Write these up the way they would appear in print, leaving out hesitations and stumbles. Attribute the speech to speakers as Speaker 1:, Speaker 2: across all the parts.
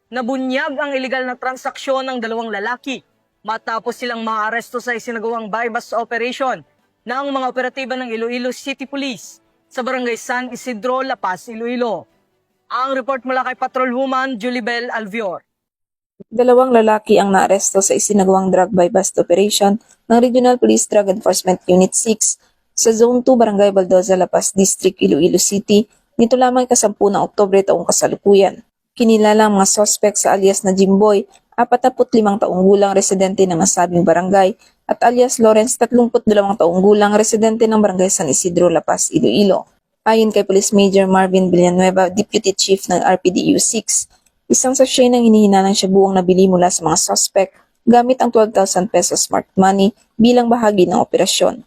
Speaker 1: Nabunyag ang ilegal na transaksyon ng dalawang lalaki matapos silang maaresto sa isinagawang bypass operation ng mga operatiba ng Iloilo City Police sa Barangay San Isidro, La Paz, Iloilo. Ang report mula kay Patrolwoman Julibel Alvior.
Speaker 2: Dalawang lalaki ang naaresto sa isinagawang drug buy-bust operation ng Regional Police Drug Enforcement Unit 6 sa Zone 2 Barangay Baldoza, La Paz District, Iloilo City nito lamang ika-10 ng Oktubre taong kasalukuyan. Kinilala ang mga suspect sa alias na Jimboy, 45 taong gulang residente ng nasabing barangay at alias Lawrence, 32 taong gulang residente ng Barangay San Isidro, La Paz, Iloilo. Ayon kay Police Major Marvin Villanueva, Deputy Chief ng RPDU 6, isang sachet ng hinihinalang shabuang nabili mula sa mga suspect gamit ang 12,000 pesos smart money bilang bahagi ng operasyon.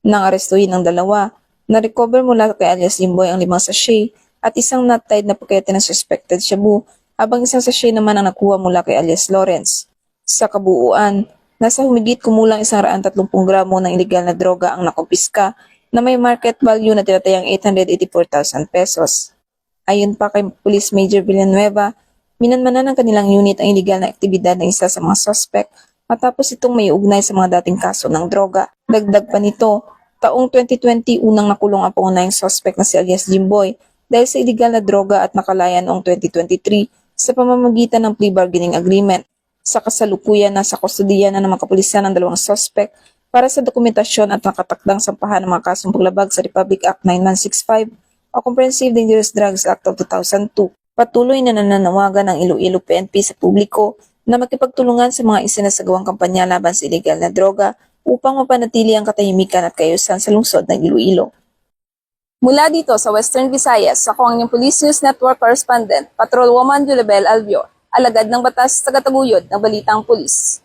Speaker 2: Nang arestuhin ang dalawa, na-recover mula kay alias Jimboy ang 5 sachet at isang not-tied na pakete ng suspected shabu habang isang sachet naman ang nakuha mula kay alias Lawrence. Sa kabuuan, nasa humigit kumulang 130 gramo ng illegal na droga ang nakumpiska na may market value na tinatayang 884,000 pesos. Ayon pa kay Police Major Villanueva, minanmanan ng kanilang unit ang illegal na aktibidad ng isa sa mga suspect matapos itong may ugnay sa mga dating kaso ng droga. Dagdag pa nito, taong 2020 unang nakulong ang pangunahing suspect na si alias Jimboy dahil sa illegal na droga at nakalaya noong 2023 sa pamamagitan ng plea bargaining agreement. Sa kasalukuyan, nasa kustodiya na ng mga kapulisan ng dalawang suspect para sa dokumentasyon at nakatakdang sampahan ng mga kasong paglabag sa Republic Act 9165 o Comprehensive Dangerous Drugs Act of 2002. Patuloy na nananawagan ng Iloilo PNP sa publiko na makipagtulungan sa mga isinasagawang kampanya laban sa illegal na droga upang mapanatili ang katahimikan at kaayusan sa lungsod ng Iloilo. Mula dito sa Western Visayas, ako ang inyong Police News Network Correspondent, Patrolwoman Julibel Alvior, alagad ng batas, tagataguyod ng Balitang Pulis.